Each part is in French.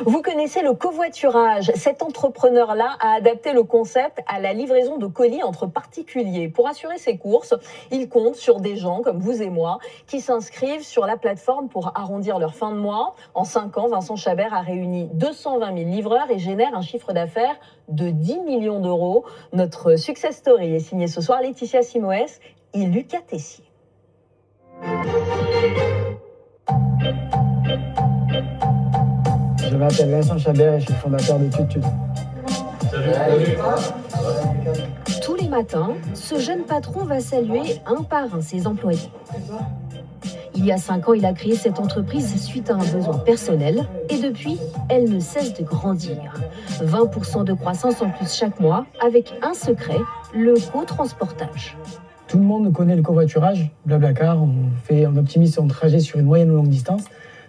Vous connaissez le covoiturage. Cet entrepreneur-là a adapté le concept à la livraison de colis entre particuliers. Pour assurer ses courses, il compte sur des gens comme vous et moi qui s'inscrivent sur la plateforme pour arrondir leur fin de mois. En 5 ans, Vincent Chabert a réuni 220 000 livreurs et génère un chiffre d'affaires de 10 millions d'euros. Notre success story est signée ce soir Laetitia Simoes et Lucas Tessier. Je m'appelle Vincent Chabert et je suis le fondateur de TutTut. Tous les matins, ce jeune patron va saluer un par un ses employés. Il y a 5 ans, il a créé cette entreprise suite à un besoin personnel et depuis, elle ne cesse de grandir. 20% de croissance en plus chaque mois avec un secret, le cotransportage. Tout le monde connaît le covoiturage, Blablacar, on optimise son trajet sur une moyenne ou longue distance.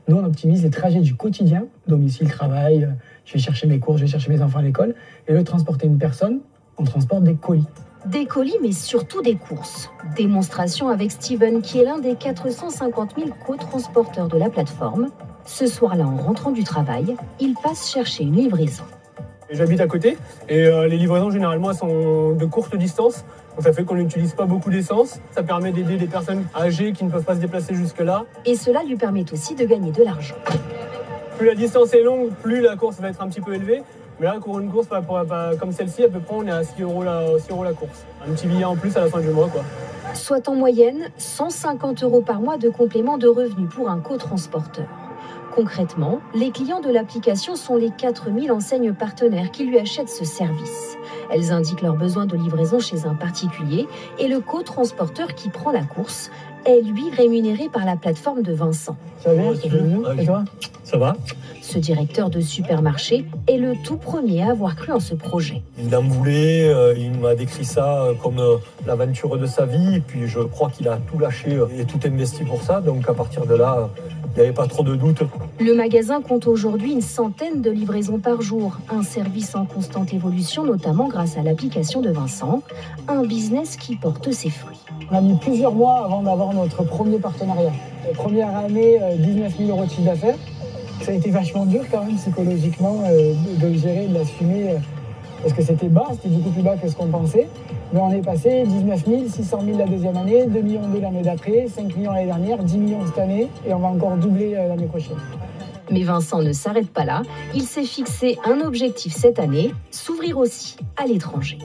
Nous, on optimise les trajets du quotidien, domicile, travail, je vais chercher mes cours, je vais chercher mes enfants à l'école. Et au lieu de transporter une personne, on transporte des colis. Des colis, mais surtout des courses. Démonstration avec Steven, qui est l'un des 450 000 cotransporteurs de la plateforme. Ce soir-là, en rentrant du travail, il passe chercher une livraison. J'habite à côté et les livraisons, généralement, elles sont de courte distance. Donc ça fait qu'on n'utilise pas beaucoup d'essence. Ça permet d'aider des personnes âgées qui ne peuvent pas se déplacer jusque-là. Et cela lui permet aussi de gagner de l'argent. Plus la distance est longue, plus la course va être un petit peu élevée. Mais là, pour une course comme celle-ci, à peu près, on est à 6 euros la course. Un petit billet en plus à la fin du mois, quoi. Soit en moyenne 150 € par mois de complément de revenus pour un cotransporteur. Concrètement, les clients de l'application sont les 4000 enseignes partenaires qui lui achètent ce service. Elles indiquent leurs besoins de livraison chez un particulier et le cotransporteur qui prend la course est lui rémunéré par la plateforme de Vincent. Ça va bien, c'est bien. Et toi ? Ça va. Ce directeur de supermarché est le tout premier à avoir cru en ce projet. Il en voulait, il m'a décrit ça comme l'aventure de sa vie. Et puis je crois qu'il a tout lâché et tout investi pour ça. Donc à partir de là, il n'y avait pas trop de doute. Le magasin compte aujourd'hui une centaine de livraisons par jour. Un service en constante évolution, notamment grâce à l'application de Vincent. Un business qui porte ses fruits. On a mis plusieurs mois avant d'avoir notre premier partenariat. La première année, 19 000 € de chiffre d'affaires. Ça a été vachement dur quand même psychologiquement de le gérer, de l'assumer. Parce que c'était bas, c'était beaucoup plus bas que ce qu'on pensait. Mais on est passé 19 000, 600 000 la deuxième année, 2 millions l'année d'après, 5 millions l'année dernière, 10 millions cette année. Et on va encore doubler l'année prochaine. Mais Vincent ne s'arrête pas là. Il s'est fixé un objectif cette année, s'ouvrir aussi à l'étranger.